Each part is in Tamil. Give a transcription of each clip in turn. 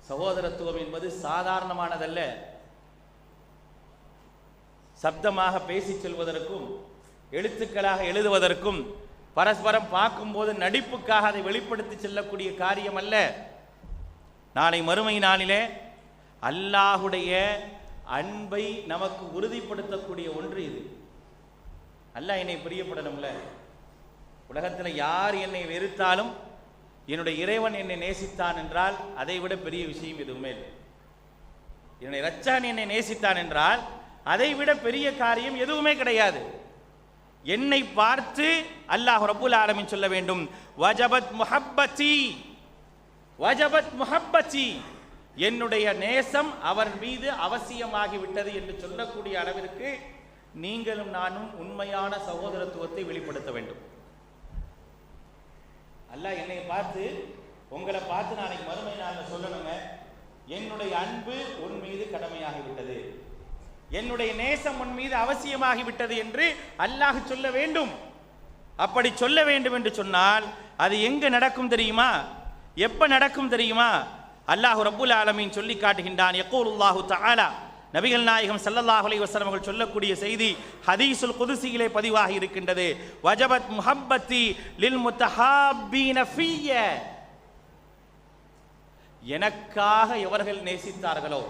சகோதரத்துவம் என்பது சாதாரணமானதல்ல. சப்தமாக பேசி செல்வதற்கும் எழுத்துக்களாக எழுதுவதற்கும் பரஸ்பரம் பார்க்கும்போது நடிப்புக்காக அதை வெளிப்படுத்தி செல்லக்கூடிய காரியம் அல்ல. நாளை மறுமை நாளிலே அல்லாஹுடைய அன்பை நமக்கு உறுதிப்படுத்தக்கூடிய ஒன்று இது. அல்லாஹ் என்னை பிரியப்படணும்ல. உலகத்தில் யார் என்னை வெறுத்தாலும் என்னுடைய இறைவன் என்னை நேசித்தான் என்றால் அதை விட பெரிய விஷயம் எதுவுமே இல்லை. என்னுடைய இரட்சகன் என்னை நேசித்தான் என்றால் அதை விட பெரிய காரியம் எதுவுமே கிடையாது. என்னை பார்த்து அல்லாஹ் ரப்புல் ஆலமீன் சொல்ல வேண்டும், வஜபத் முஹப்பதி, வஜபத் முஹப்பதி, என்னுடைய நேசம் அவர் மீது அவசியமாகிவிட்டது என்று சொல்லக்கூடிய அளவிற்கு நீங்களும் நானும் உண்மையான சகோதரத்துவத்தை வெளிப்படுத்த வேண்டும். அல்லாஹ் என்னை பார்த்து உங்களை பார்த்து நாளைக்கு மறுமை நாளில் சொல்லணுங்க, என்னுடைய அன்பு உன் மீது கடமையாகிவிட்டது, என்னுடைய நேசம் உன் மீது அவசியமாகிவிட்டது என்று அல்லாஹ் சொல்ல வேண்டும். அப்படி சொல்ல வேண்டும் என்று சொன்னால் அது எங்க நடக்கும் தெரியுமா? எப்ப நடக்கும் தெரியுமா? அல்லாஹ் ரப்புல் ஆலமீன் சொல்லி காட்டுகின்றான். யகூலுல்லாஹு தஆலா, நபிகள் நாயகம் ஸல்லல்லாஹு அலைஹி வஸல்லம் அவர்கள் சொல்லக்கூடிய செய்தி ஹதீஸுல் குதுஸியிலே பதிவாகி இருக்கின்றது. வஜபத் முஹப்பதி லில் முத்தஹாப்பீன ஃபிய்ய, எனக்காக எவர்கள் நேசித்தார்களோ,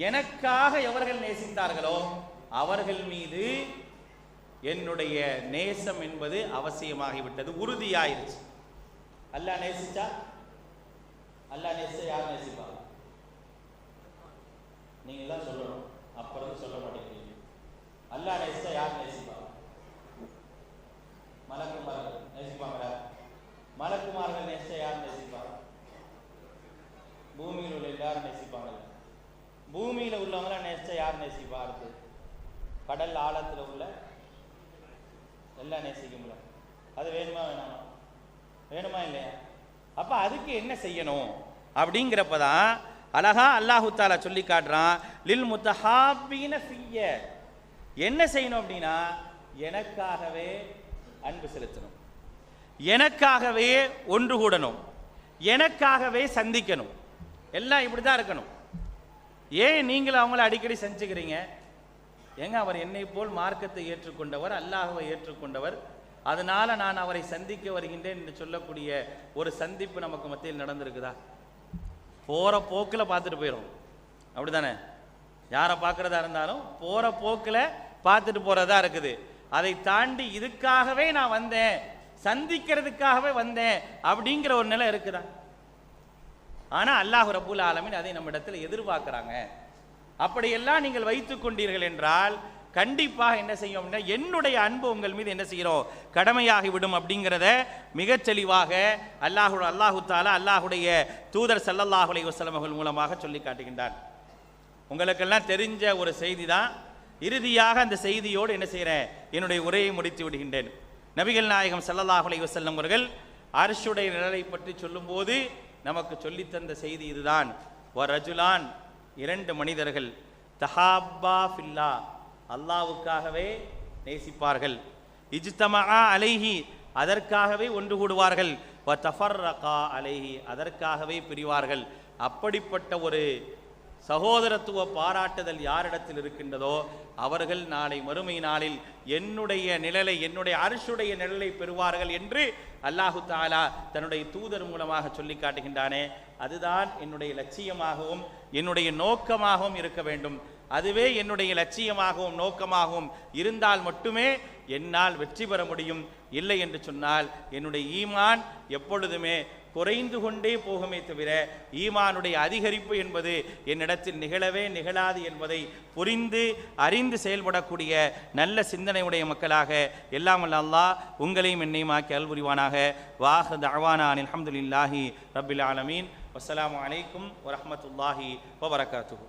எனக்காக எவர்கள் நேசித்தார்களோ அவர்கள் மீது என்னுடைய நேசம் என்பது அவசியமாகிவிட்டது, உறுதியாயிருச்சு. அல்லாஹ் நேசிச்சா, அல்லாஹ் நேசிச்சா யார் நேசிப்பா? நீங்க தான் சொல்லணும், அப்புறம் சொல்ல மாட்டேங்கிறீங்க. அல்லாஹ் நேசிச்சா யார் நேசிப்பா? மலக்குமார்கள் நேசிப்பாங்களா? மலக்குமார்கள் நேசிச்சா யார் நேசிப்பா? பூமியில் உள்ள எல்லாரும் நேசிப்பாங்களா? பூமியில் உள்ளவங்கள நேசிச்சா யார் நேசிப்பா? அடுத்து கடல் ஆழத்தில் உள்ள எல்லாம் நேசிக்க முடியல. அது வேணுமா வேணாமா? வேணுமா இல்லையா? அப்ப அதுக்கு என்ன செய்யணும் அப்படிங்கிறப்பதான் அழகா அல்லாஹு தஆலா சொல்லி காட்டுறான். லில் முத்தஹாப்பீன ஃபிய்ய, என்ன செய்யணும் அப்படின்னா எனக்காகவே அன்பு செலுத்தணும், எனக்காகவே ஒன்று கூடணும், எனக்காகவே சந்திக்கணும். எல்லாம் இப்படிதான் இருக்கணும். ஏன் நீங்கள் அவங்கள அடிக்கடி செஞ்சுக்கிறீங்க? ஏங்க அவர் என்னை போல் மார்க்கத்தை ஏற்றுக்கொண்டவர், அல்லாஹ்வை ஏற்றுக்கொண்டவர், அதனால நான் அவரை சந்திக்க வருகின்றேன் என்று சொல்லக்கூடிய ஒரு சந்திப்பு நமக்கு மத்தியில் நடந்திருக்குதா? போற போக்கில் பார்த்துட்டு போயிடும், அப்படிதானே? யாரை பார்க்கறதா இருந்தாலும் போற போக்கில் பார்த்துட்டு போறதா இருக்குது. அதை தாண்டி இதுக்காகவே நான் வந்தேன், சந்திக்கிறதுக்காகவே வந்தேன் அப்படிங்கிற ஒரு நிலை இருக்குதா? ஆனா அல்லாஹ் ரப்புல் ஆலமீன் அதை நம்ம இடத்துல எதிர்பார்க்கிறாங்க. அப்படியெல்லாம் நீங்கள் வைத்துக் கொண்டீர்கள் என்றால் கண்டிப்பாக என்ன செய்யும் அப்படின்னா என்னுடைய அன்பு உங்கள் மீது என்ன செய்கிறோம், கடமையாகி விடும் அப்படிங்கிறத மிகச் தெளிவாக அல்லாஹு தஆலா அல்லாஹுடைய தூதர் ஸல்லல்லாஹு அலைஹி வஸல்லம் அவர்கள் மூலமாக சொல்லி காட்டுகின்றார். உங்களுக்கெல்லாம் தெரிஞ்ச ஒரு செய்தி தான். இறுதியாக அந்த செய்தியோடு என்ன செய்கிறேன், என்னுடைய உரையை முடித்து விடுகின்றேன். நபிகள் நாயகம் ஸல்லல்லாஹு அலைஹி வஸல்லம் அவர்கள் அர்ஷுடைய நிழலை பற்றி சொல்லும்போது நமக்கு சொல்லித்தந்த செய்தி இதுதான். வரஜுலான், இரண்டு மனிதர்கள், தஹாப்பா ஃபில்லா, அல்லாஹ்வுக்காகவே நேசிப்பார்கள், இஜ்தமா அலைஹி, அதற்காகவே ஒன்று கூடுவார்கள், வ தஃபர்ரகா அலைஹி, அதற்காகவே பிரிவார்கள். அப்படிப்பட்ட ஒரு சகோதரத்துவ பாராட்டுதல் யாரிடத்தில் இருக்கின்றதோ அவர்கள் நாளை மறுமை நாளில் என்னுடைய நிழலை, என்னுடைய அர்ஷுடைய நிழலை பெறுவார்கள் என்று அல்லாஹு தஆலா தன்னுடைய தூதர் மூலமாக சொல்லி காட்டுகின்றானே. அதுதான் என்னுடைய லட்சியமாகவும் என்னுடைய நோக்கமாகவும் இருக்க வேண்டும். அதுவே என்னுடைய லட்சியமாகவும் நோக்கமாகவும் இருந்தால் மட்டுமே என்னால் வெற்றி பெற முடியும். இல்லை என்று சொன்னால் என்னுடைய ஈமான் எப்பொழுதுமே குறைந்து கொண்டே போகுமே தவிர ஈமானுடைய அதிகரிப்பு என்பது என்னிடத்தில் நிகழவே நிகழாது என்பதை புரிந்து அறிந்து செயல்படக்கூடிய நல்ல சிந்தனையுடைய மக்களாக எல்லாம் வல்ல அல்லாஹ் உங்களையும் என்னையும் ஆக்கி அல்புரிவானாக. வாஹ் தஅவானா அல்ஹம்துலில்லாஹி ரப்பில் ஆலமீன். வஸ்ஸலாமு அலைக்கும் வரஹ்மத்துல்லாஹி வபரகாத்துஹு.